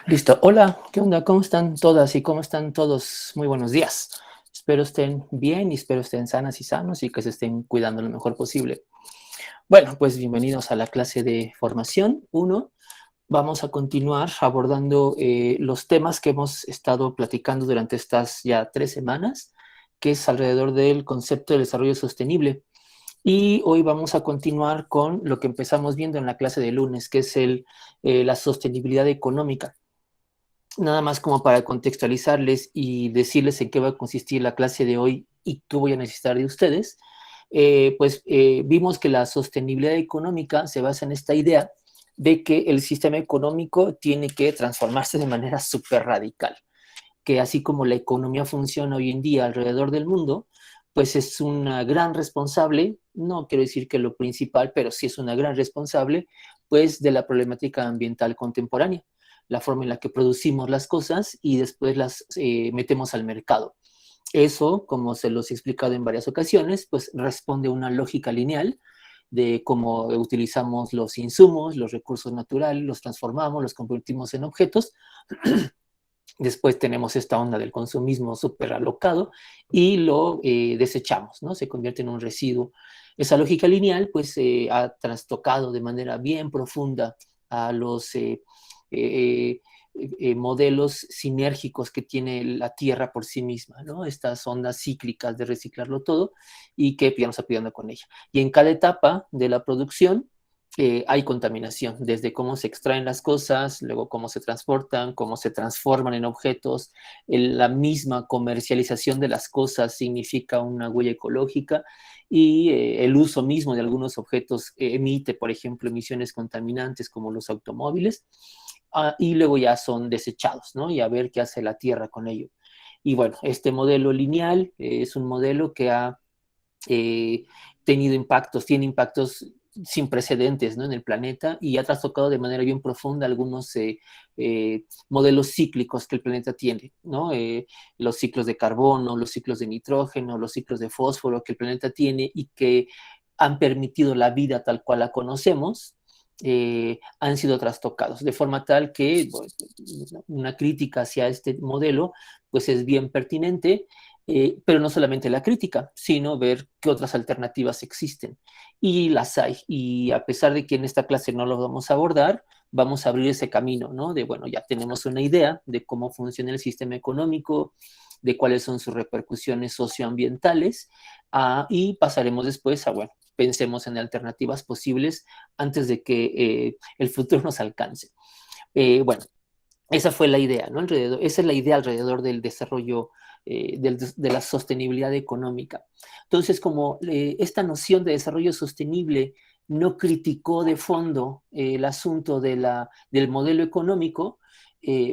Listo. Hola, ¿qué onda? ¿Cómo están todas y cómo están todos? Muy buenos días. Espero estén bien y espero estén sanas y sanos y que se estén cuidando lo mejor posible. Bueno, pues bienvenidos a la clase de formación 1. Vamos a continuar abordando los temas que hemos estado platicando durante estas ya 3 semanas, que es alrededor del concepto de desarrollo sostenible. Y hoy vamos a continuar con lo que empezamos viendo en la clase de lunes, que es la sostenibilidad económica. Nada más como para contextualizarles y decirles en qué va a consistir la clase de hoy y qué voy a necesitar de ustedes, vimos que la sostenibilidad económica se basa en esta idea de que el sistema económico tiene que transformarse de manera súper radical, que así como la economía funciona hoy en día alrededor del mundo, pues es una gran responsable, no quiero decir que lo principal, pero sí es una gran responsable, pues de la problemática ambiental contemporánea, la forma en la que producimos las cosas y después las metemos al mercado. Eso, como se los he explicado en varias ocasiones, pues responde a una lógica lineal de cómo utilizamos los insumos, los recursos naturales, los transformamos, los convertimos en objetos. Después tenemos esta onda del consumismo súper alocado y lo desechamos, ¿no? Se convierte en un residuo. Esa lógica lineal, pues, ha trastocado de manera bien profunda a los eh, modelos sinérgicos que tiene la Tierra por sí misma, ¿no? Estas ondas cíclicas de reciclarlo todo y que ya nos está pidiendo con ella. Y en cada etapa de la producción, hay contaminación, desde cómo se extraen las cosas, luego cómo se transportan, cómo se transforman en objetos. La misma comercialización de las cosas significa una huella ecológica y el uso mismo de algunos objetos emite, por ejemplo, emisiones contaminantes como los automóviles, y luego ya son desechados, ¿no? Y a ver qué hace la Tierra con ello. Y bueno, este modelo lineal es un modelo que ha eh, tiene impactos sin precedentes, ¿no? En el planeta y ha trastocado de manera bien profunda algunos modelos cíclicos que el planeta tiene, ¿no? Los ciclos de carbono, los ciclos de nitrógeno, los ciclos de fósforo que el planeta tiene y que han permitido la vida tal cual la conocemos, han sido trastocados, de forma tal que bueno, una crítica hacia este modelo pues es bien pertinente, pero no solamente la crítica, sino ver qué otras alternativas existen. Y las hay. Y a pesar de que en esta clase no lo vamos a abordar, vamos a abrir ese camino, ¿no? De, bueno, ya tenemos una idea de cómo funciona el sistema económico, de cuáles son sus repercusiones socioambientales, y pasaremos después a, bueno, pensemos en alternativas posibles antes de que el futuro nos alcance. Bueno, esa fue la idea, ¿no? Esa es la idea alrededor del desarrollo, de la sostenibilidad económica. Entonces, como esta noción de desarrollo sostenible no criticó de fondo el asunto del modelo económico,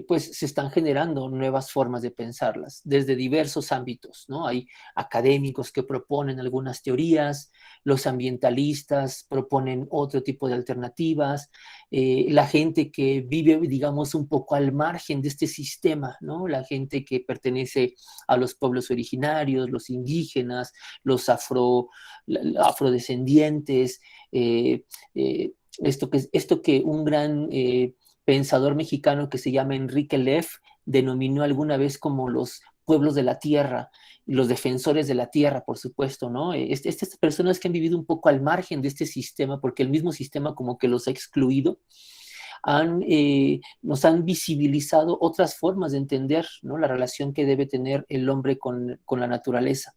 pues se están generando nuevas formas de pensarlas desde diversos ámbitos, ¿no? Hay académicos que proponen algunas teorías, los ambientalistas proponen otro tipo de alternativas, la gente que vive, digamos, un poco al margen de este sistema, ¿no? La gente que pertenece a los pueblos originarios, los indígenas, los afrodescendientes, eh, eh, esto que un gran pensador mexicano que se llama Enrique Leff denominó alguna vez como los pueblos de la tierra, los defensores de la tierra, por supuesto, ¿no? Estas personas que han vivido un poco al margen de este sistema, porque el mismo sistema como que los ha excluido, nos han visibilizado otras formas de entender, ¿no? La relación que debe tener el hombre con la naturaleza.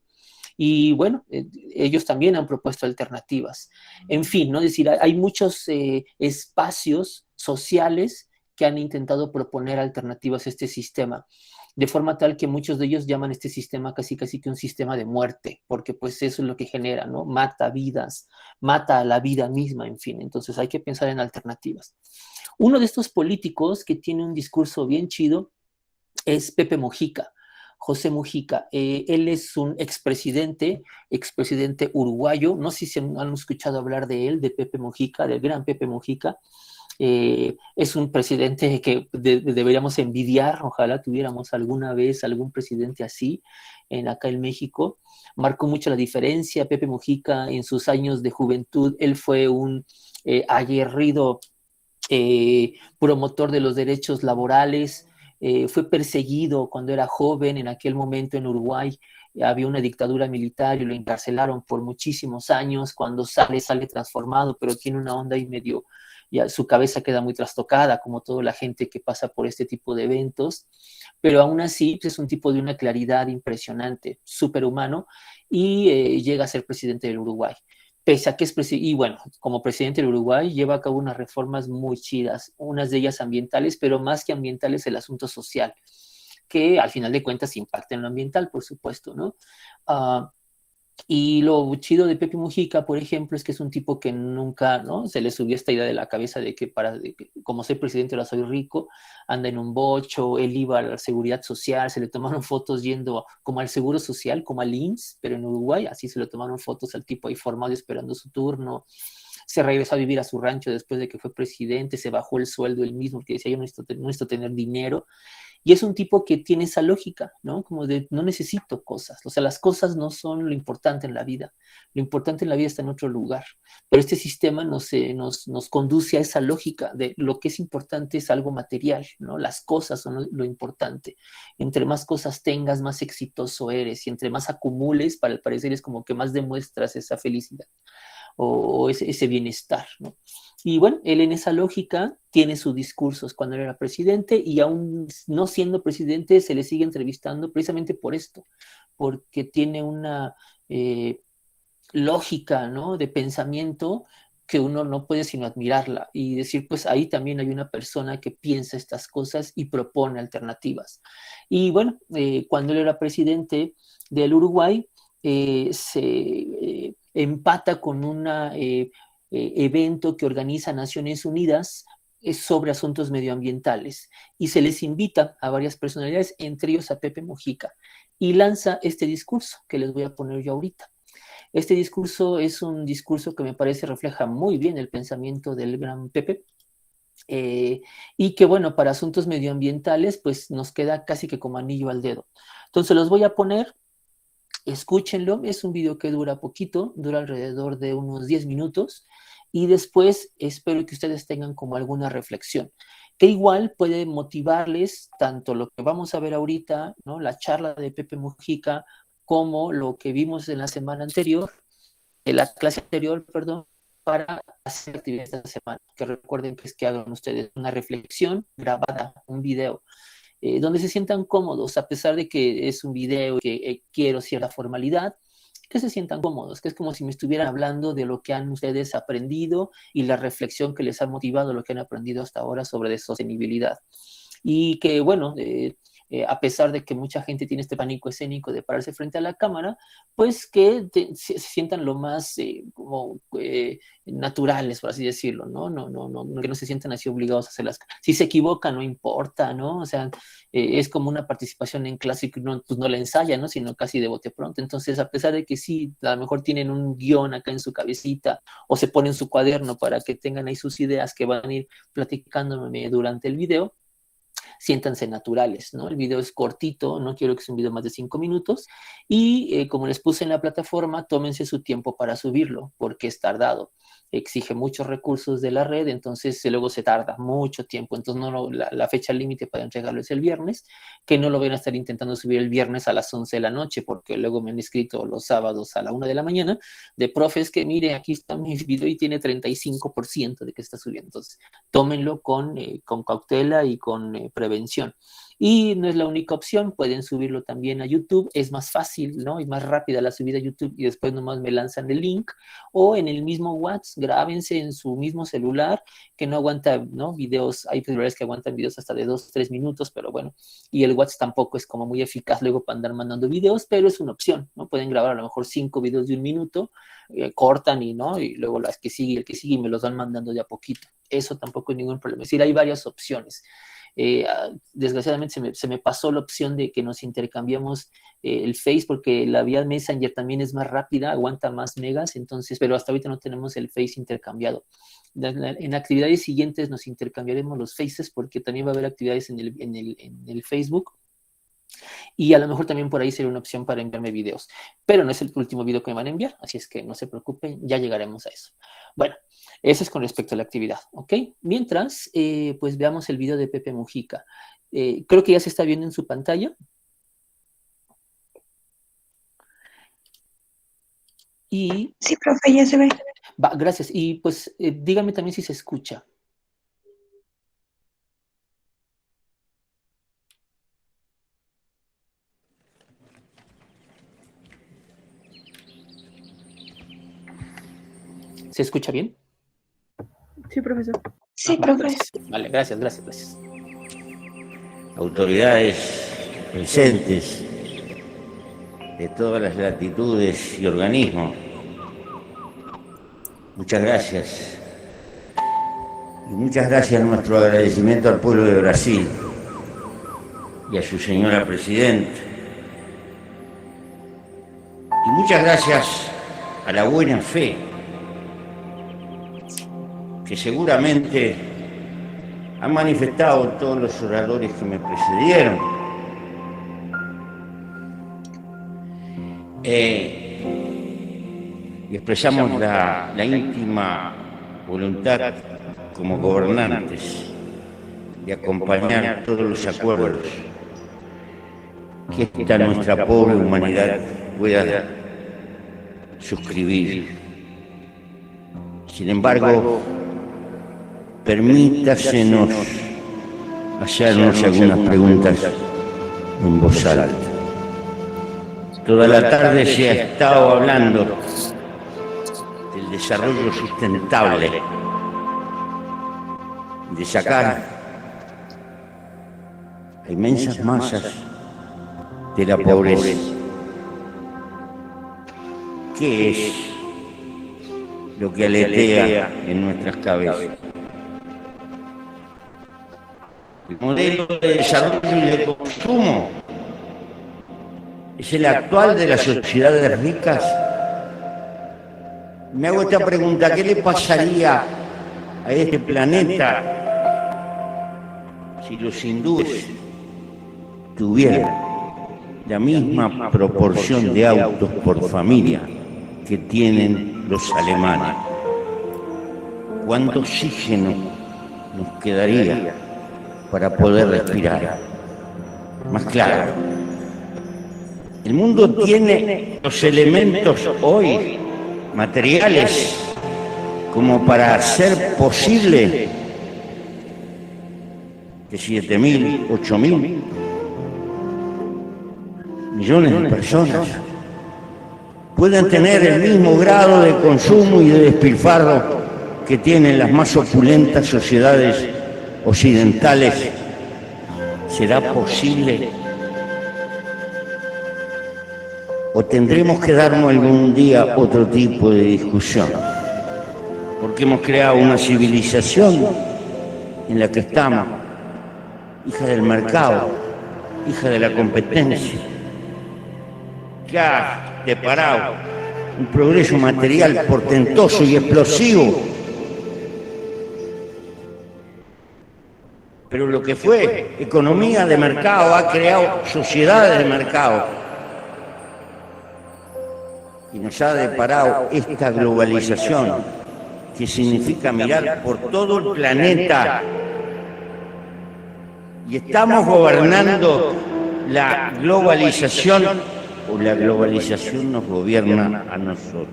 Y bueno, ellos también han propuesto alternativas. En fin, ¿no? Es decir, hay muchos espacios sociales que han intentado proponer alternativas a este sistema, de forma tal que muchos de ellos llaman este sistema casi casi que un sistema de muerte, porque pues eso es lo que genera, ¿no? Mata vidas, mata a la vida misma, en fin. Entonces hay que pensar en alternativas. Uno de estos políticos que tiene un discurso bien chido es Pepe Mujica, José Mujica. Él es un expresidente uruguayo. No sé si han escuchado hablar de él, de Pepe Mujica, del gran Pepe Mujica. Es un presidente que deberíamos envidiar. Ojalá tuviéramos alguna vez algún presidente así acá en México. Marcó mucho la diferencia. Pepe Mujica en sus años de juventud, él fue un aguerrido promotor de los derechos laborales, fue perseguido cuando era joven. En aquel momento en Uruguay había una dictadura militar y lo encarcelaron por muchísimos años. Cuando sale transformado, pero tiene una onda y medio, ya su cabeza queda muy trastocada, como toda la gente que pasa por este tipo de eventos, pero aún así pues, es un tipo de una claridad impresionante, superhumano, y llega a ser presidente del Uruguay. Pese a que es presidente, y bueno, como presidente del Uruguay lleva a cabo unas reformas muy chidas, unas de ellas ambientales, pero más que ambientales el asunto social, que al final de cuentas impacta en lo ambiental, por supuesto, ¿no? Y lo chido de Pepe Mujica, por ejemplo, es que es un tipo que nunca, ¿no? Se le subió esta idea de la cabeza de que como soy presidente ahora soy rico, anda en un bocho. Él iba a la seguridad social, se le tomaron fotos yendo como al seguro social, como al INSS, pero en Uruguay, así se le tomaron fotos al tipo ahí formado esperando su turno. Se regresó a vivir a su rancho después de que fue presidente, se bajó el sueldo él mismo, que decía yo necesito tener dinero. Y es un tipo que tiene esa lógica, ¿no? Como de no necesito cosas. O sea, las cosas no son lo importante en la vida. Lo importante en la vida está en otro lugar. Pero este sistema nos conduce a esa lógica de lo que es importante es algo material, ¿no? Las cosas son lo importante. Entre más cosas tengas, más exitoso eres. Y entre más acumules, para el parecer es como que más demuestras esa felicidad o ese bienestar, ¿no? Y bueno, él en esa lógica tiene sus discursos cuando él era presidente, y aún no siendo presidente se le sigue entrevistando precisamente por esto, porque tiene una lógica, ¿no? De pensamiento que uno no puede sino admirarla y decir, pues ahí también hay una persona que piensa estas cosas y propone alternativas. Y bueno, cuando él era presidente del Uruguay, se empata con un evento que organiza Naciones Unidas sobre asuntos medioambientales, y se les invita a varias personalidades, entre ellos a Pepe Mujica, y lanza este discurso que les voy a poner yo ahorita. Este discurso es un discurso que me parece refleja muy bien el pensamiento del gran Pepe, y que bueno, para asuntos medioambientales pues nos queda casi que como anillo al dedo. Entonces los voy a poner, escúchenlo. Es un video que dura poquito, dura alrededor de unos 10 minutos, y después espero que ustedes tengan como alguna reflexión, que igual puede motivarles tanto lo que vamos a ver ahorita, ¿no? La charla de Pepe Mujica, como lo que vimos en la semana anterior, en la clase anterior, perdón, para hacer actividades esta semana. Que recuerden que es que hagan ustedes una reflexión grabada, un video, donde se sientan cómodos, a pesar de que es un video que quiero cierta formalidad, que se sientan cómodos, que es como si me estuvieran hablando de lo que han ustedes aprendido y la reflexión que les ha motivado lo que han aprendido hasta ahora sobre sostenibilidad. Y que, bueno, a pesar de que mucha gente tiene este pánico escénico de pararse frente a la cámara, pues que se sientan lo más como naturales, por así decirlo, ¿no? Que no se sientan así obligados a hacerlas. Si se equivocan, no importa, ¿no? O sea, es como una participación en clase que uno pues no la ensaya, ¿no? Sino casi de bote pronto. Entonces, a pesar de que sí, a lo mejor tienen un guión acá en su cabecita o se ponen su cuaderno para que tengan ahí sus ideas que van a ir platicándome durante el video, siéntanse naturales, ¿no? El video es cortito, no quiero que sea un video más de 5 minutos, y como les puse en la plataforma, tómense su tiempo para subirlo, porque es tardado, exige muchos recursos de la red, entonces luego se tarda mucho tiempo. Entonces la fecha límite para entregarlo es el viernes, que no lo van a estar intentando subir el viernes a las 11 de la noche, porque luego me han escrito los sábados a la 1 de la mañana de profes que, mire, aquí está mi video y tiene 35% de que está subiendo. Entonces, tómenlo con cautela y con prevención. Y no es la única opción, pueden subirlo también a YouTube, es más fácil, ¿no? Y más rápida la subida a YouTube, y después nomás me lanzan el link, o en el mismo WhatsApp, grábense en su mismo celular, que no aguanta, ¿no? Videos, hay celulares que aguantan videos hasta de 2, 3 minutos, pero bueno, y el WhatsApp tampoco es como muy eficaz luego para andar mandando videos, pero es una opción, ¿no? Pueden grabar a lo mejor 5 videos de 1 minuto, cortan y, ¿no? Y luego el que sigue, y me los van mandando de a poquito. Eso tampoco es ningún problema. Es decir, hay varias opciones. Desgraciadamente se me pasó la opción de que nos intercambiamos el Face, porque la vía Messenger también es más rápida, aguanta más megas, entonces, pero hasta ahorita no tenemos el Face intercambiado. En actividades siguientes nos intercambiaremos los Faces, porque también va a haber actividades en el Facebook, y a lo mejor también por ahí sería una opción para enviarme videos, pero no es el último video que me van a enviar, así es que no se preocupen, ya llegaremos a eso. Bueno, eso es con respecto a la actividad, ¿ok? Mientras, pues veamos el video de Pepe Mujica. Creo que ya se está viendo en su pantalla. Y... Sí, profe, ya se ve. Va, gracias. Y pues dígame también si se escucha. ¿Se escucha bien? Sí, profesor. Sí, profe. Gracias. Vale, gracias. Autoridades presentes de todas las latitudes y organismos, muchas gracias. Y muchas gracias, nuestro agradecimiento al pueblo de Brasil y a su señora presidenta. Y muchas gracias a la buena fe que seguramente han manifestado todos los oradores que me precedieron. Y expresamos la íntima voluntad como gobernantes de acompañar todos los acuerdos que esta nuestra pobre humanidad pueda suscribir. Sin embargo, permítasenos hacernos algunas preguntas en voz alta. Toda la tarde se ha estado hablando del desarrollo sustentable, de sacar a inmensas masas de la pobreza. ¿Qué es lo que aletea en nuestras cabezas? El modelo de desarrollo y de consumo es el actual de las sociedades ricas. Me hago esta pregunta: ¿qué le pasaría a este planeta si los hindúes tuvieran la misma proporción de autos por familia que tienen los alemanes? ¿Cuánto oxígeno nos quedaría para poder respirar? Más claro, el mundo tiene los elementos hoy materiales como para hacer posible que 7.000, 8.000 millones de personas puedan tener el mismo grado de consumo y de despilfarro que tienen las más opulentas sociedades occidentales. ¿Será posible? ¿O tendremos que darnos algún día otro tipo de discusión? Porque hemos creado una civilización en la que estamos, hija del mercado, hija de la competencia, que ha deparado un progreso material portentoso y explosivo. Pero lo que fue economía de mercado ha creado sociedades de mercado y nos ha deparado esta globalización, que significa mirar por todo el planeta, y estamos gobernando la globalización, o la globalización nos gobierna a nosotros.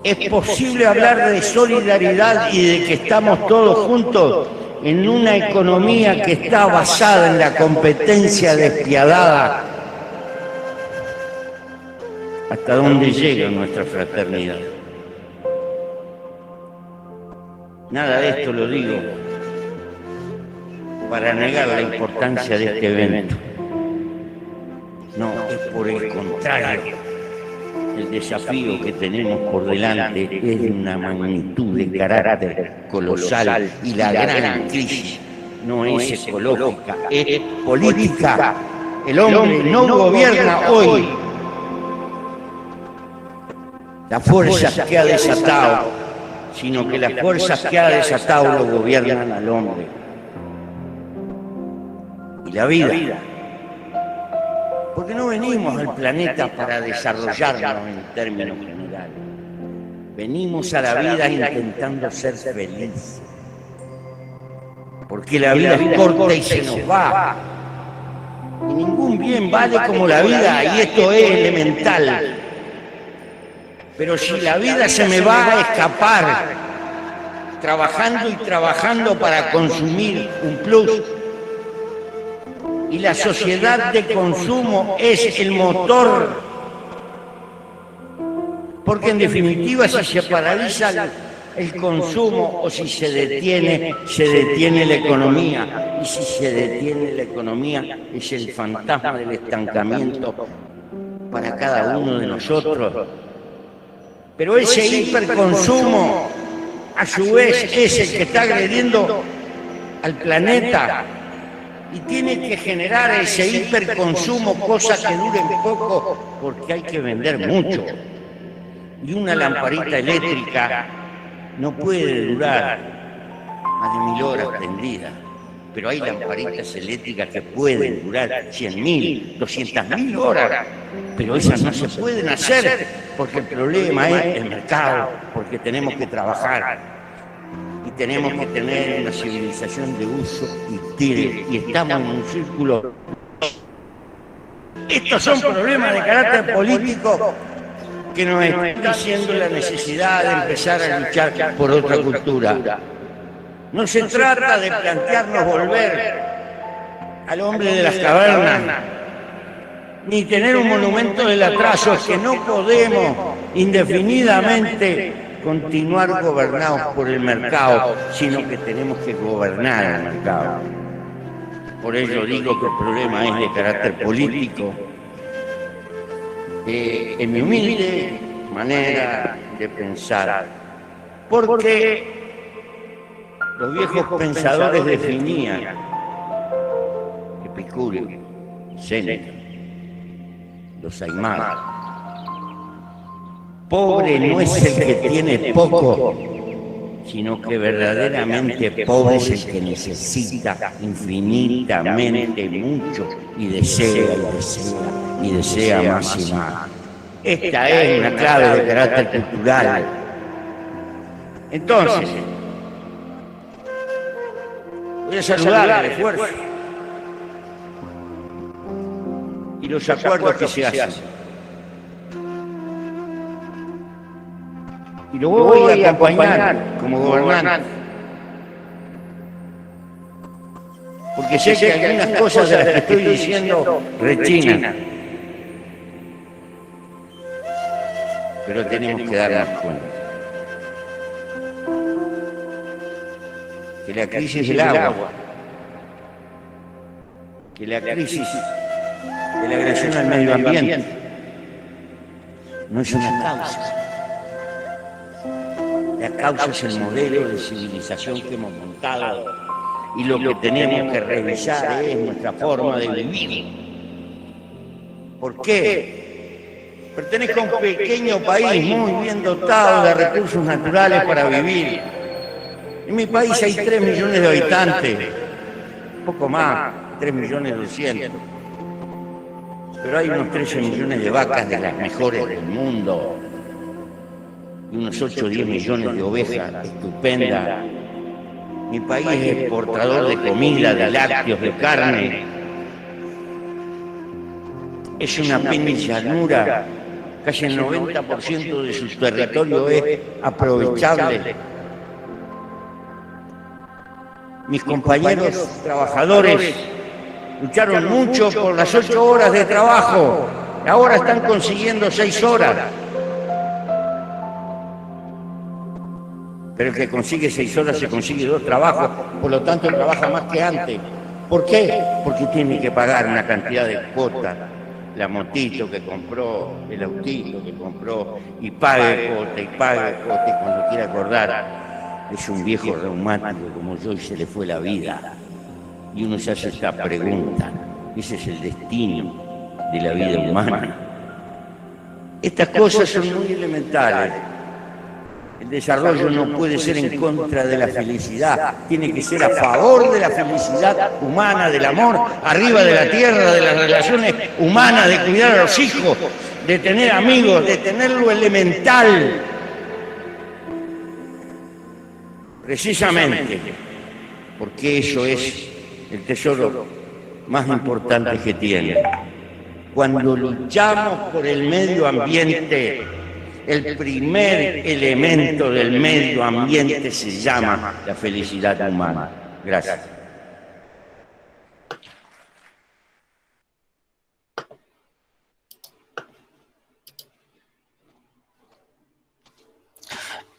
¿Es posible hablar de solidaridad y de que estamos todos juntos en una economía que está basada en la competencia despiadada? ¿Hasta dónde llega nuestra fraternidad? Nada de esto lo digo para negar la importancia de este evento. No, es por el contrario. El desafío que tenemos por delante es de una magnitud de carácter colosal, y la gran crisis no es ecológica, es política. El hombre no gobierna hoy las fuerzas que ha desatado, sino que las fuerzas que ha desatado lo gobiernan al hombre. Y la vida Porque no venimos al planeta para desarrollarnos en términos generales. Venimos a la vida intentando ser felices. Porque la vida es corta y se nos va. Y ningún bien vale como la vida, y esto es elemental. Pero si la vida se me va a escapar, trabajando y trabajando para consumir un plus, y la sociedad de consumo es el motor, porque en definitiva si se paraliza el consumo o si se detiene la economía, y si se detiene la economía es el fantasma del estancamiento para cada uno de nosotros. Pero ese hiperconsumo a su vez es el que está agrediendo al planeta. Y tiene que generar ese hiperconsumo, cosa que dure poco, porque hay que vender mucho. Y una lamparita eléctrica no puede durar más de 1000 horas prendida. Pero hay lamparitas eléctricas que pueden durar 100.000, 200.000 horas. Pero esas no se pueden hacer, porque el problema es el mercado, porque tenemos que trabajar. Y tenemos que tener una civilización de uso y tire, y estamos en un círculo. Estos son problemas de carácter político que nos están diciendo la necesidad de empezar a luchar por otra cultura. No se trata de plantearnos volver al hombre de las cavernas, ni tener un monumento del atraso. Es que no podemos indefinidamente continuar gobernados por el mercado, sino que tenemos que gobernar el mercado. Por ello digo que el problema es de carácter político. En mi humilde manera de pensar, porque los viejos pensadores definían, Epicurio, Séneca, los Aymaras, pobre no es el que tiene poco, sino que verdaderamente pobre es el que necesita infinitamente mucho y desea y desea más y más. Esta es una clave de carácter cultural. Entonces, voy a saludar el esfuerzo y los acuerdos que se hacen. Y lo voy a acompañar como gobernante. Porque sé que algunas cosas de las que estoy diciendo rechinan. Pero tenemos que darnos cuenta que la crisis del agua, que la crisis de la agresión al medio ambiente no es una causa. La causa es el modelo de civilización que hemos montado, y lo que tenemos que revisar es nuestra forma de vivir. ¿Por qué? Pertenezco a un pequeño país muy bien dotado de recursos naturales para vivir. En mi país hay 3 millones de habitantes, poco más, 3.200.000. Pero hay unos 13 millones de vacas de las mejores del mundo, y unos 8 o 10 millones de ovejas estupendas. Mi país es exportador de comida, de lácteos, de carne. Es una pequeña llanura, casi el 90% de su territorio es aprovechable. Mis compañeros trabajadores lucharon mucho por las 8 horas de trabajo, ahora están consiguiendo 6 horas. Pero el que consigue 6 horas se consigue 2 trabajos, por lo tanto trabaja más que antes. ¿Por qué? Porque tiene que pagar una cantidad de cuotas, la motito que compró, el autito que compró, y pague cuota, y cuando quiera acordar. Es un viejo reumático como yo y se le fue la vida. Y uno se hace esta pregunta, ese es el destino de la vida humana. Estas cosas son muy elementales. El desarrollo no puede ser en contra de la felicidad, tiene que ser a favor de la felicidad humana, del amor, arriba de la tierra, de las relaciones humanas, de cuidar a los hijos, de tener amigos, de tener lo elemental. Precisamente porque eso es el tesoro más importante que tiene. Cuando luchamos por el medio ambiente, el primer elemento del medio ambiente se llama la felicidad humana. Gracias.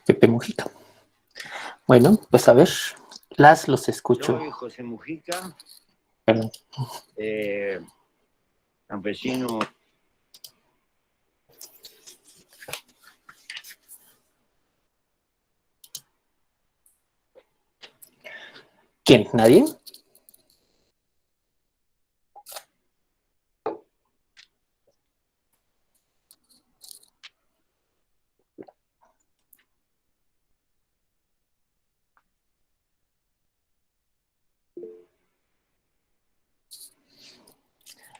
Pepe Mujica. Bueno, pues a ver, los escucho. Soy José Mujica, Perdón. campesino. ¿Quién? ¿Nadie?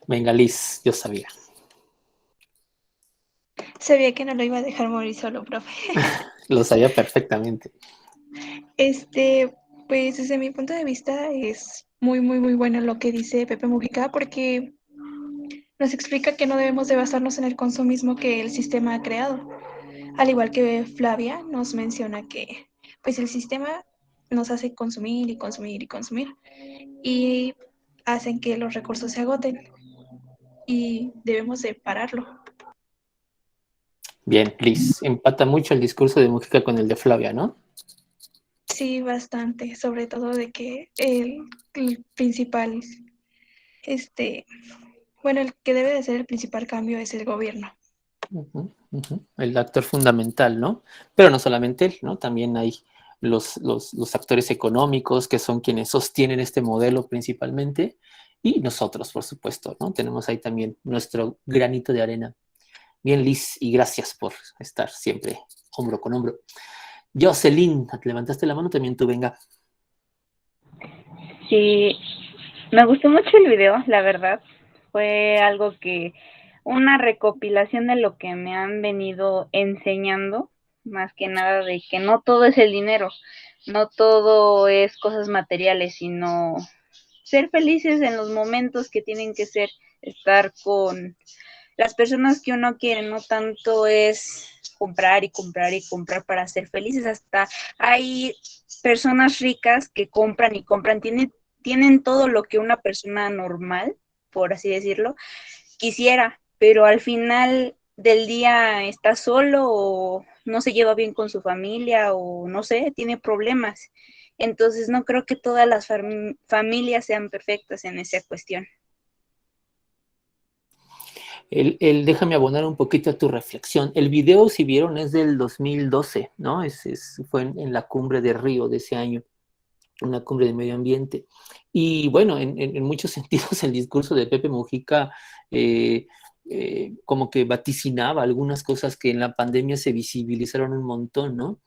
Venga, Liz, yo sabía. Sabía que no lo iba a dejar morir solo, profe. Lo sabía perfectamente. Pues desde mi punto de vista es muy, muy, muy bueno lo que dice Pepe Mujica, porque nos explica que no debemos de basarnos en el consumismo que el sistema ha creado. Al igual que Flavia nos menciona que pues el sistema nos hace consumir y consumir y consumir y hacen que los recursos se agoten y debemos de pararlo. Bien, Liz, empata mucho el discurso de Mujica con el de Flavia, ¿no? Sí, bastante, sobre todo de que el principal, bueno, el que debe de ser el principal cambio es el gobierno. El actor fundamental, ¿no? Pero no solamente él, ¿no? También hay los actores económicos que son quienes sostienen este modelo principalmente y nosotros, por supuesto, ¿no? Tenemos ahí también nuestro granito de arena. Bien, Liz, y gracias por estar siempre hombro con hombro. Jocelyn, levantaste la mano, también tú, venga. Sí, me gustó mucho el video, la verdad. Fue algo una recopilación de lo que me han venido enseñando, más que nada de que no todo es el dinero, no todo es cosas materiales, sino ser felices en los momentos que tienen que ser, estar con las personas que uno quiere, no tanto es comprar y comprar y comprar para ser felices, hasta hay personas ricas que compran y compran, tienen todo lo que una persona normal, por así decirlo, quisiera, pero al final del día está solo o no se lleva bien con su familia o no sé, tiene problemas. Entonces no creo que todas las familias sean perfectas en esa cuestión. Déjame abonar un poquito a tu reflexión. El video, si vieron, es del 2012, ¿no? Fue en la cumbre de Río de ese año, una cumbre de medio ambiente. Y bueno, en muchos sentidos el discurso de Pepe Mujica como que vaticinaba algunas cosas que en la pandemia se visibilizaron un montón, ¿no?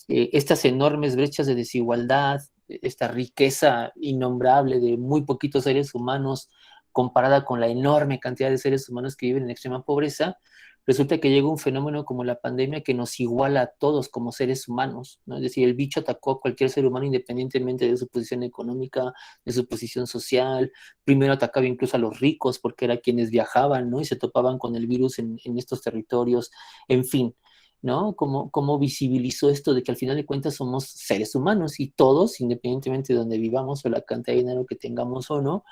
Estas enormes brechas de desigualdad, esta riqueza innombrable de muy poquitos seres humanos comparada con la enorme cantidad de seres humanos que viven en extrema pobreza, resulta que llega un fenómeno como la pandemia que nos iguala a todos como seres humanos, ¿no? Es decir, el bicho atacó a cualquier ser humano independientemente de su posición económica, de su posición social. Primero atacaba incluso a los ricos porque eran quienes viajaban, ¿no? Y se topaban con el virus en estos territorios, en fin, ¿no? Cómo visibilizó esto de que al final de cuentas somos seres humanos y todos, independientemente de donde vivamos o la cantidad de dinero que tengamos o no,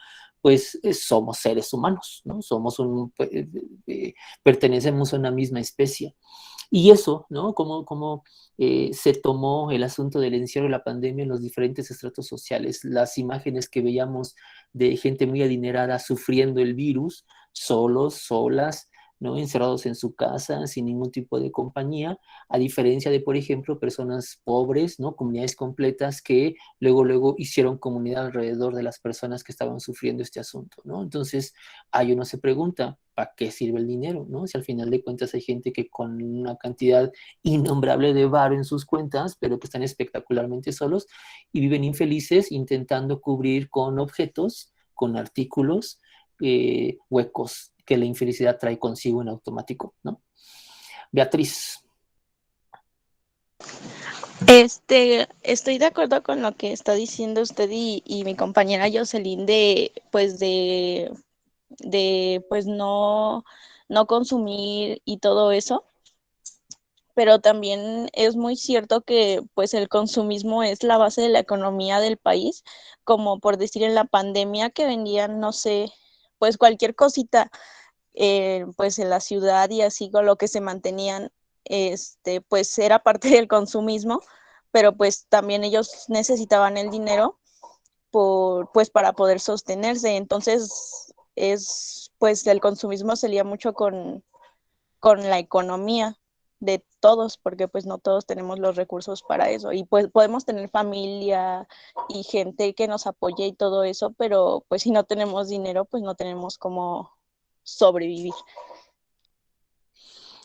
pues somos seres humanos, ¿no? Pertenecemos a una misma especie. Y eso, ¿no? Cómo se tomó el asunto del encierro de la pandemia en los diferentes estratos sociales, las imágenes que veíamos de gente muy adinerada sufriendo el virus, solos, solas, ¿no? Encerrados en su casa, sin ningún tipo de compañía, a diferencia de, por ejemplo, personas pobres, ¿no? Comunidades completas que luego hicieron comunidad alrededor de las personas que estaban sufriendo este asunto, ¿no? Entonces, ahí uno se pregunta, ¿para qué sirve el dinero, no? Si al final de cuentas hay gente que con una cantidad innombrable de varo en sus cuentas, pero que están espectacularmente solos y viven infelices intentando cubrir con objetos, con artículos, huecos que la infelicidad trae consigo en automático, ¿no? Beatriz. Estoy de acuerdo con lo que está diciendo usted y mi compañera Jocelyn de pues no consumir y todo eso, pero también es muy cierto que pues el consumismo es la base de la economía del país, como por decir en la pandemia que vendían, no sé, pues cualquier cosita, pues en la ciudad y así con lo que se mantenían, pues era parte del consumismo, pero pues también ellos necesitaban el dinero pues para poder sostenerse. Entonces, pues el consumismo se lía mucho con la economía de todos, porque pues no todos tenemos los recursos para eso. Y pues podemos tener familia y gente que nos apoye y todo eso, pero pues si no tenemos dinero, pues no tenemos cómo sobrevivir.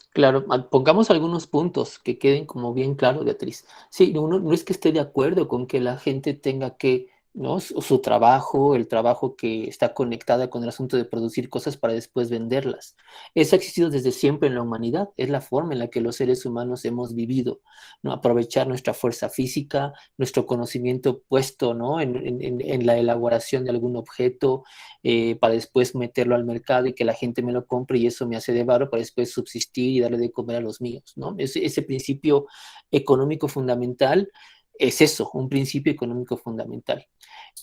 Claro, pongamos algunos puntos que queden como bien claros, Beatriz. Sí, no es que esté de acuerdo con que la gente tenga que, ¿no? Su trabajo, el trabajo que está conectada con el asunto de producir cosas para después venderlas. Eso ha existido desde siempre en la humanidad, es la forma en la que los seres humanos hemos vivido, ¿no? Aprovechar nuestra fuerza física, nuestro conocimiento puesto, ¿no? En la elaboración de algún objeto, para después meterlo al mercado y que la gente me lo compre y eso me hace de varo para después subsistir y darle de comer a los míos, ¿no? Ese principio económico fundamental es eso, un principio económico fundamental.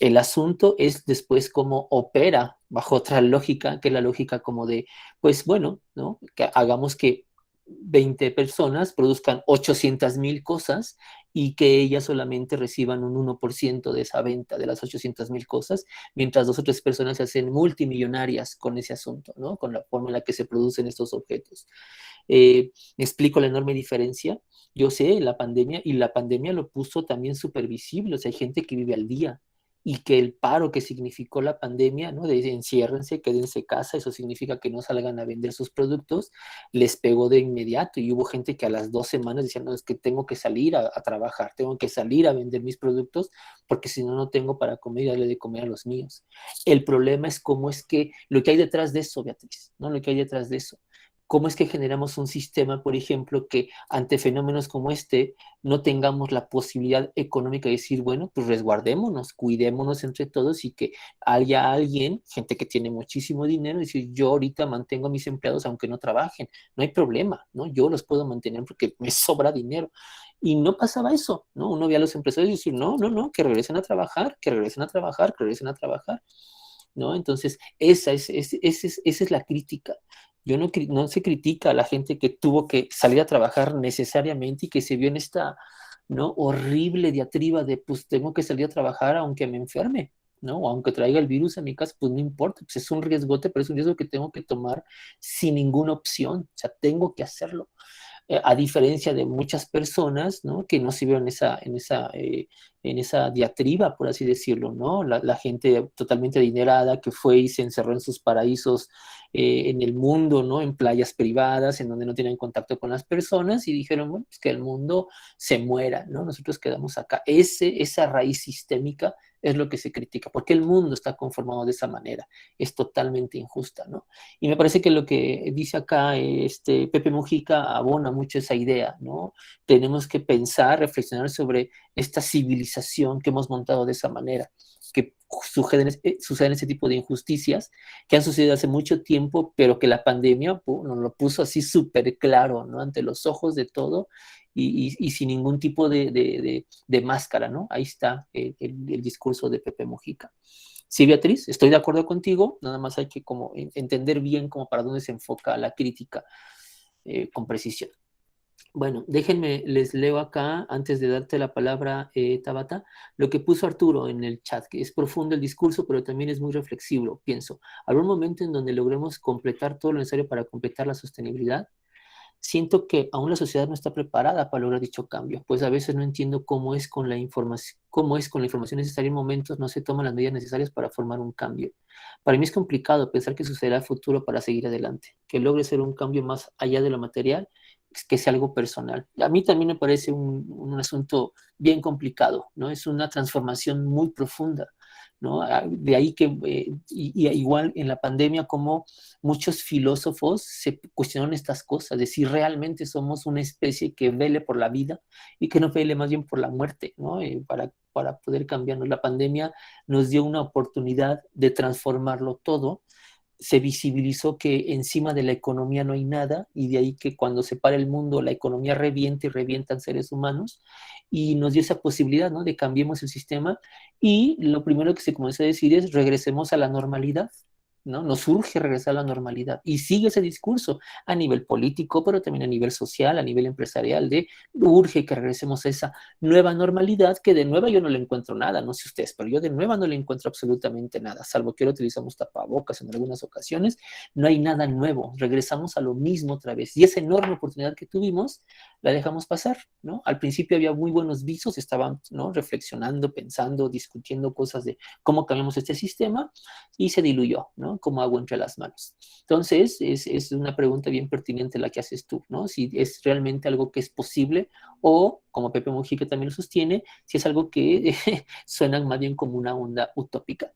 El asunto es después cómo opera bajo otra lógica, que es la lógica como de, pues bueno, ¿no? Que hagamos que 20 personas produzcan 800,000 cosas y que ellas solamente reciban un 1% de esa venta de las 800,000 cosas, mientras 2 o 3 personas se hacen multimillonarias con ese asunto, ¿no? Con la forma en la que se producen estos objetos. ¿Me explico la enorme diferencia? Yo sé la pandemia, y la pandemia lo puso también súper visible, o sea, hay gente que vive al día, y que el paro que significó la pandemia, ¿no? De enciérrense, quédense en casa, eso significa que no salgan a vender sus productos, les pegó de inmediato, y hubo gente que a las 2 semanas decía, no, es que tengo que salir a trabajar, tengo que salir a vender mis productos, porque si no, no tengo para comer y darle de comer a los míos. El problema es cómo es que, lo que hay detrás de eso, Beatriz, ¿no? Lo que hay detrás de eso. ¿Cómo es que generamos un sistema, por ejemplo, que ante fenómenos como este no tengamos la posibilidad económica de decir, bueno, pues resguardémonos, cuidémonos entre todos y que haya alguien, gente que tiene muchísimo dinero, y decir, yo ahorita mantengo a mis empleados aunque no trabajen, no hay problema, ¿no? Yo los puedo mantener porque me sobra dinero. Y no pasaba eso, ¿no? Uno veía a los empresarios y decir, no, que regresen a trabajar, que regresen a trabajar, que regresen a trabajar, ¿no? Entonces, esa es la crítica. No se critica a la gente que tuvo que salir a trabajar necesariamente y que se vio en esta, ¿no? Horrible diatriba de, pues tengo que salir a trabajar aunque me enferme, ¿no? O aunque traiga el virus a mi casa, pues no importa, pues es un riesgote, pero es un riesgo que tengo que tomar sin ninguna opción, o sea, tengo que hacerlo. A diferencia de muchas personas, ¿no? Que no se vieron en esa diatriba, por así decirlo, ¿no? La gente totalmente adinerada que fue y se encerró en sus paraísos, en el mundo, ¿no? En playas privadas, en donde no tienen contacto con las personas, y dijeron, bueno, pues que el mundo se muera, ¿no? Nosotros quedamos acá. Esa raíz sistémica es lo que se critica, porque el mundo está conformado de esa manera, es totalmente injusta, ¿no? Y me parece que lo que dice acá Pepe Mujica abona mucho esa idea, ¿no? Tenemos que pensar, reflexionar sobre esta civilización que hemos montado de esa manera, que suceden ese tipo de injusticias que han sucedido hace mucho tiempo, pero que la pandemia nos lo puso así súper claro, ¿no? Ante los ojos de todo, y sin ningún tipo de máscara, ¿no? Ahí está el discurso de Pepe Mujica. Sí, Beatriz, estoy de acuerdo contigo, nada más hay que como entender bien como para dónde se enfoca la crítica con precisión. Bueno, déjenme, les leo acá, antes de darte la palabra, Tabata, lo que puso Arturo en el chat, que es profundo el discurso, pero también es muy reflexivo, pienso. ¿Habrá un momento en donde logremos completar todo lo necesario para completar la sostenibilidad? Siento que aún la sociedad no está preparada para lograr dicho cambio, pues a veces no entiendo cómo es con la información necesaria en momentos no se toman las medidas necesarias para formar un cambio. Para mí es complicado pensar que sucederá el futuro para seguir adelante, que logre ser un cambio más allá de lo material, que sea algo personal. A mí también me parece un asunto bien complicado, ¿no? Es una transformación muy profunda, ¿no? De ahí que, y igual en la pandemia, como muchos filósofos se cuestionaron estas cosas, de si realmente somos una especie que vele por la vida y que no vele más bien por la muerte, ¿no? Para poder cambiarnos. La pandemia nos dio una oportunidad de transformarlo todo. Se visibilizó que encima de la economía no hay nada, y de ahí que cuando se para el mundo la economía revienta y revientan seres humanos, y nos dio esa posibilidad, ¿no? De cambiemos el sistema, y lo primero que se comenzó a decir es regresemos a la normalidad, ¿no? Nos urge regresar a la normalidad. Y sigue ese discurso a nivel político, pero también a nivel social, a nivel empresarial, de urge que regresemos a esa nueva normalidad, que de nueva yo no le encuentro nada, no sé ustedes, pero yo de nueva no le encuentro absolutamente nada, salvo que ahora utilizamos tapabocas en algunas ocasiones, no hay nada nuevo, regresamos a lo mismo otra vez. Y esa enorme oportunidad que tuvimos, la dejamos pasar, ¿no? Al principio había muy buenos visos, estaban, ¿no? Reflexionando, pensando, discutiendo cosas de cómo cambiamos este sistema, y se diluyó, ¿no? Como agua entre las manos. Entonces, es una pregunta bien pertinente la que haces tú, ¿no? Si es realmente algo que es posible, o, como Pepe Mujica también lo sostiene, si es algo que suena más bien como una onda utópica.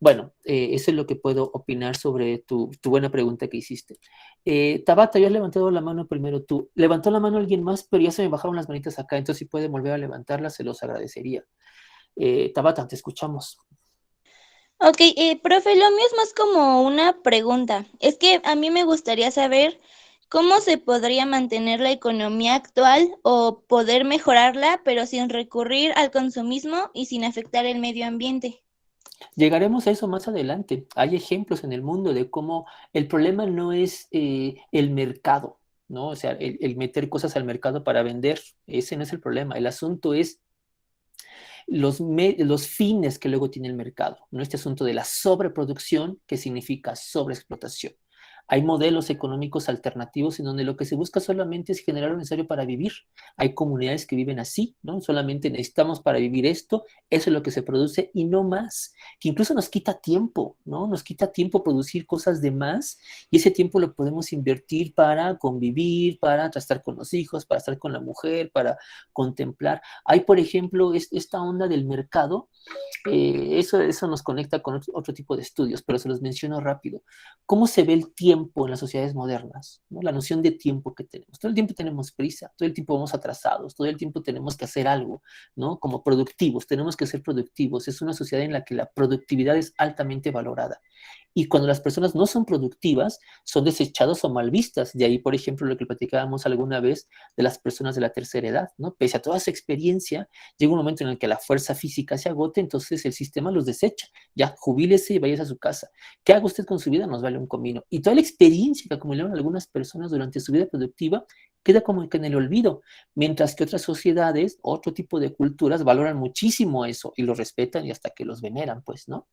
Bueno, eso es lo que puedo opinar sobre tu buena pregunta que hiciste. Tabata, yo he levantado la mano primero tú. Levantó la mano alguien más, pero ya se me bajaron las manitas acá, entonces si puede volver a levantarla, se los agradecería. Tabata, te escuchamos. Ok, profe, lo mío es más como una pregunta. Es que a mí me gustaría saber cómo se podría mantener la economía actual o poder mejorarla, pero sin recurrir al consumismo y sin afectar el medio ambiente. Llegaremos a eso más adelante. Hay ejemplos en el mundo de cómo el problema no es el mercado, ¿no? O sea, el meter cosas al mercado para vender, ese no es el problema. El asunto es los fines que luego tiene el mercado, ¿no? Este asunto de la sobreproducción, que significa sobreexplotación. Hay modelos económicos alternativos en donde lo que se busca solamente es generar lo necesario para vivir. Hay comunidades que viven así, ¿no? Solamente necesitamos para vivir esto, eso es lo que se produce y no más, que incluso nos quita tiempo, ¿no? Nos quita tiempo producir cosas de más, y ese tiempo lo podemos invertir para convivir, para estar con los hijos, para estar con la mujer, para contemplar. Hay, por ejemplo, esta onda del mercado, eso nos conecta con otro tipo de estudios, pero se los menciono rápido. ¿Cómo se ve el tiempo en las sociedades modernas? ¿No? La noción de tiempo que tenemos. Todo el tiempo tenemos prisa, todo el tiempo vamos atrasados, todo el tiempo tenemos que hacer algo, ¿no? Como productivos, tenemos que ser productivos. Es una sociedad en la que la productividad es altamente valorada. Y cuando las personas no son productivas, son desechadas o mal vistas. De ahí, por ejemplo, lo que platicábamos alguna vez de las personas de la tercera edad, ¿no? Pese a toda su experiencia, llega un momento en el que la fuerza física se agote, entonces el sistema los desecha. Ya, jubílese y vayas a su casa. ¿Qué haga usted con su vida? Nos vale un comino. Y toda la experiencia que acumularon algunas personas durante su vida productiva queda como que en el olvido, mientras que otras sociedades, otro tipo de culturas valoran muchísimo eso y lo respetan y hasta que los veneran, pues, ¿no?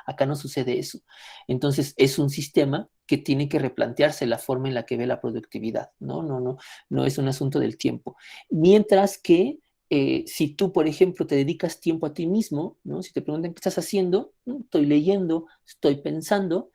Acá no sucede eso. Entonces, es un sistema que tiene que replantearse la forma en la que ve la productividad, ¿no? No es un asunto del tiempo. Mientras que si tú, por ejemplo, te dedicas tiempo a ti mismo, ¿no? Si te preguntan qué estás haciendo, estoy leyendo, estoy pensando,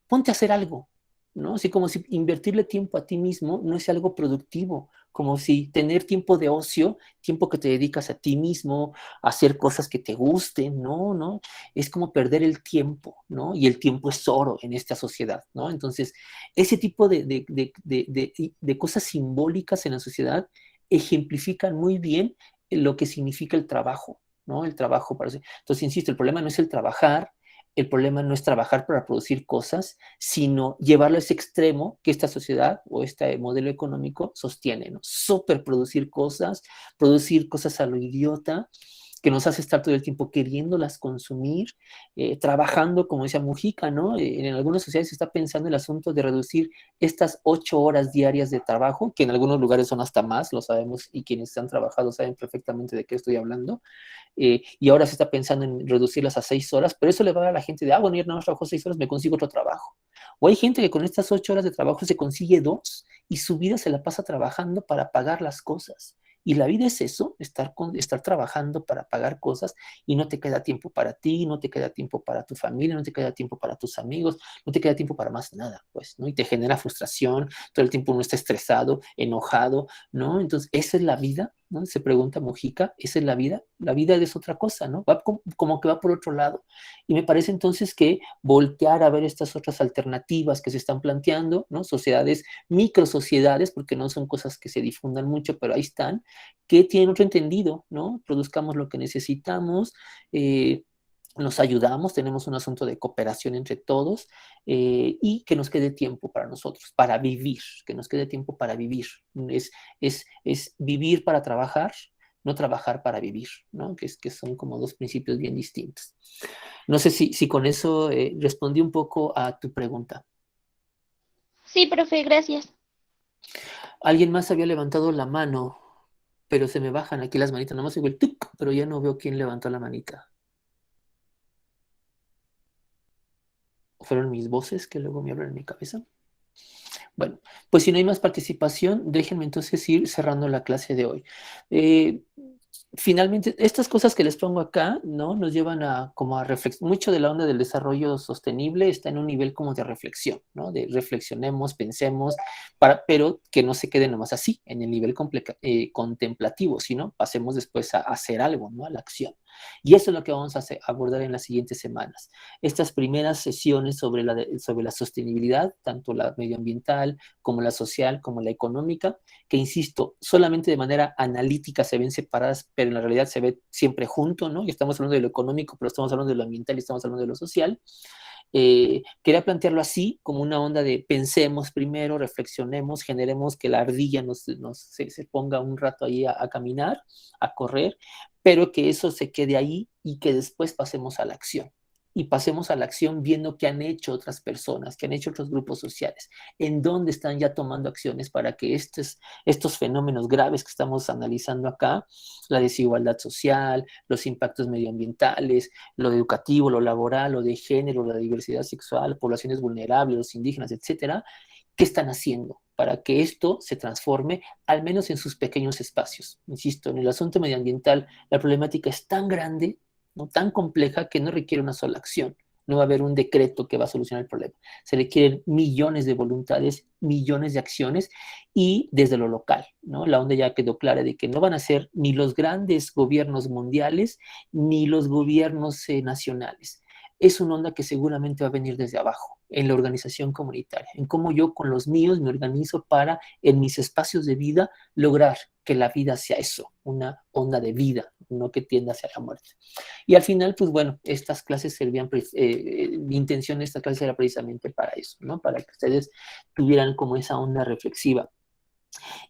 ponte a hacer algo, ¿no? Así como si invertirle tiempo a ti mismo no es algo productivo, como si tener tiempo de ocio, tiempo que te dedicas a ti mismo, a hacer cosas que te gusten, ¿no? Es como perder el tiempo, ¿no? Y el tiempo es oro en esta sociedad, ¿no? Entonces, ese tipo de cosas simbólicas en la sociedad ejemplifican muy bien lo que significa el trabajo, ¿no? El trabajo para... Entonces, insisto, el problema no es el trabajar, el problema no es trabajar para producir cosas, sino llevarlo a ese extremo que esta sociedad o este modelo económico sostiene, ¿no? Superproducir cosas, producir cosas a lo idiota, que nos hace estar todo el tiempo queriéndolas consumir, trabajando, como decía Mujica, ¿no? En algunas sociedades se está pensando el asunto de reducir estas 8 horas diarias de trabajo, que en algunos lugares son hasta más, lo sabemos, y quienes han trabajado saben perfectamente de qué estoy hablando, y ahora se está pensando en reducirlas a 6 horas, pero eso le va a la gente de, bueno, yo no trabajo 6 horas, me consigo otro trabajo. O hay gente que con estas 8 horas de trabajo se consigue 2 y su vida se la pasa trabajando para pagar las cosas. Y la vida es eso, estar trabajando para pagar cosas y no te queda tiempo para ti, no te queda tiempo para tu familia, no te queda tiempo para tus amigos, no te queda tiempo para más nada, pues, ¿no? Y te genera frustración, todo el tiempo uno está estresado, enojado, ¿no? Entonces, ¿esa es la vida? ¿No? Se pregunta Mujica, ¿esa es la vida? La vida es otra cosa, ¿no? Va como que va por otro lado. Y me parece entonces que voltear a ver estas otras alternativas que se están planteando, ¿no? Sociedades, microsociedades, porque no son cosas que se difundan mucho, pero ahí están, que tienen otro entendido, ¿no? Produzcamos lo que necesitamos, nos ayudamos, tenemos un asunto de cooperación entre todos, y que nos quede tiempo para nosotros, para vivir, que nos quede tiempo para vivir. Es vivir para trabajar, no trabajar para vivir, ¿no? Que son como dos principios bien distintos. No sé si con eso respondí un poco a tu pregunta. Sí, profe, gracias. Alguien más había levantado la mano, pero se me bajan aquí las manitas, nomás digo el tuk, pero ya no veo quién levantó la manita. ¿Fueron mis voces que luego me hablan en mi cabeza? Bueno, pues si no hay más participación, déjenme entonces ir cerrando la clase de hoy. Finalmente, estas cosas que les pongo acá, ¿no? Nos llevan a como a reflexionar. Mucho de la onda del desarrollo sostenible está en un nivel como de reflexión, ¿no? De reflexionemos, pensemos, pero que no se quede nomás así, en el nivel contemplativo, sino pasemos después a hacer algo, ¿no? A la acción. Y eso es lo que vamos a abordar en las siguientes semanas. Estas primeras sesiones sobre la sostenibilidad, tanto la medioambiental como la social, como la económica, que insisto, solamente de manera analítica se ven separadas, pero en la realidad se ve siempre junto, ¿no? Y estamos hablando de lo económico, pero estamos hablando de lo ambiental y estamos hablando de lo social. Quería plantearlo así, como una onda de pensemos primero, reflexionemos, generemos que la ardilla se ponga un rato ahí a caminar, a correr, pero que eso se quede ahí y que después pasemos a la acción. Y pasemos a la acción viendo qué han hecho otras personas, qué han hecho otros grupos sociales, en dónde están ya tomando acciones para que estos fenómenos graves que estamos analizando acá, la desigualdad social, los impactos medioambientales, lo educativo, lo laboral, lo de género, la diversidad sexual, poblaciones vulnerables, los indígenas, etcétera, ¿qué están haciendo para que esto se transforme, al menos en sus pequeños espacios? Insisto, en el asunto medioambiental, la problemática es tan grande, ¿no? Tan compleja, que no requiere una sola acción. No va a haber un decreto que va a solucionar el problema. Se requieren millones de voluntades, millones de acciones, y desde lo local, ¿no? La onda ya quedó clara de que no van a ser ni los grandes gobiernos mundiales ni los gobiernos nacionales. Es una onda que seguramente va a venir desde abajo, en la organización comunitaria, en cómo yo con los míos me organizo para, en mis espacios de vida, lograr que la vida sea eso, una onda de vida, no que tienda hacia la muerte. Y al final, pues bueno, estas clases servían, mi intención de esta clase era precisamente para eso, ¿no? Para que ustedes tuvieran como esa onda reflexiva.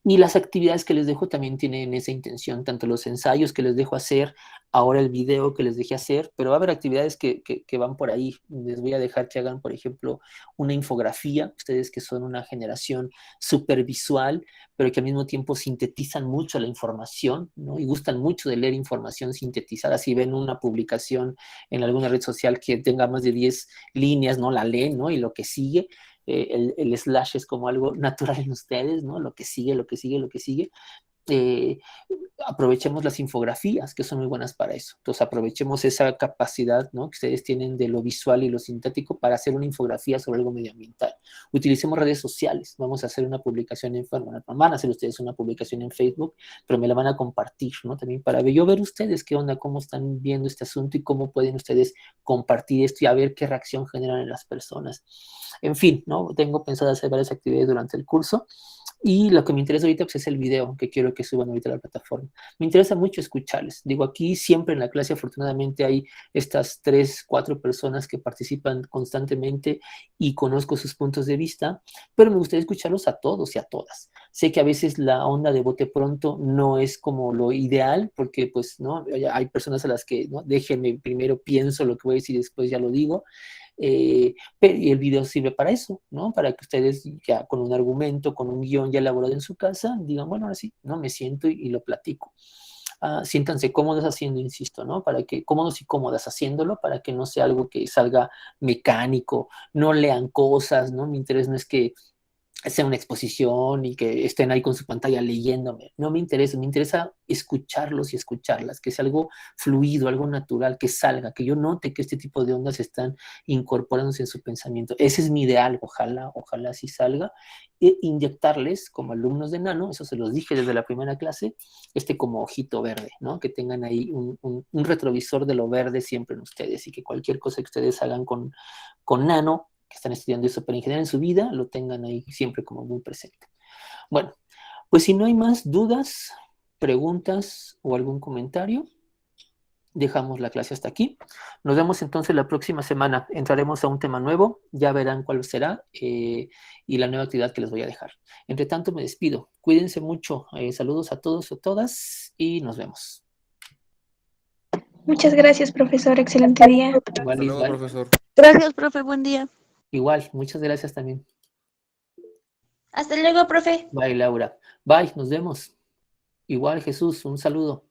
Y las actividades que les dejo también tienen esa intención, tanto los ensayos que les dejo hacer, ahora el video que les dejé hacer, pero va a haber actividades que van por ahí. Les voy a dejar que hagan, por ejemplo, una infografía, ustedes que son una generación súper visual, pero que al mismo tiempo sintetizan mucho la información, ¿no? Y gustan mucho de leer información sintetizada. Si ven una publicación en alguna red social que tenga más de 10 líneas, ¿no? La leen, ¿no? Y lo que sigue, el slash es como algo natural en ustedes, ¿no? Lo que sigue, lo que sigue, lo que sigue. Aprovechemos las infografías, que son muy buenas para eso. Entonces aprovechemos esa capacidad, ¿no? Que ustedes tienen de lo visual y lo sintético para hacer una infografía sobre algo medioambiental. Utilicemos redes sociales. Vamos a hacer una publicación van a hacer ustedes una publicación en Facebook, pero me la van a compartir, ¿no? También para yo ver ustedes qué onda, cómo están viendo este asunto y cómo pueden ustedes compartir esto y a ver qué reacción generan en las personas. En fin, ¿no? Tengo pensado hacer varias actividades durante el curso. Y lo que me interesa ahorita pues, es el video que quiero que suban ahorita a la plataforma. Me interesa mucho escucharles. Digo, aquí siempre en la clase afortunadamente hay estas 3, 4 personas que participan constantemente y conozco sus puntos de vista, pero me gustaría escucharlos a todos y a todas. Sé que a veces la onda de bote pronto no es como lo ideal, porque pues, ¿no? Hay personas a las que, ¿no? Déjenme, primero pienso lo que voy a decir y después ya lo digo. Y el video sirve para eso, ¿no? Para que ustedes ya con un argumento, con un guión ya elaborado en su casa, digan, bueno, ahora sí, ¿no? Me siento y lo platico. Siéntanse cómodos haciendo, insisto, ¿no? Para que, cómodos y cómodas haciéndolo, para que no sea algo que salga mecánico, no lean cosas, ¿no? Mi interés no es que sea una exposición y que estén ahí con su pantalla leyéndome. No me interesa escucharlos y escucharlas, que sea algo fluido, algo natural, que salga, que yo note que este tipo de ondas están incorporándose en su pensamiento. Ese es mi ideal, ojalá así salga. E inyectarles, como alumnos de Nano, eso se los dije desde la primera clase, como ojito verde, ¿no? Que tengan ahí un retrovisor de lo verde siempre en ustedes y que cualquier cosa que ustedes hagan con Nano, que están estudiando eso, pero en general en su vida, lo tengan ahí siempre como muy presente. Bueno, pues si no hay más dudas, preguntas o algún comentario, dejamos la clase hasta aquí. Nos vemos entonces la próxima semana. Entraremos a un tema nuevo, ya verán cuál será y la nueva actividad que les voy a dejar. Entre tanto, me despido. Cuídense mucho. Saludos a todos o todas y nos vemos. Muchas gracias, profesor. Excelente día. Igual, Hasta luego, igual. profesor. Gracias, profe, buen día. Igual, muchas gracias también. Hasta luego, profe. Bye, Laura. Bye, nos vemos. Igual, Jesús, un saludo.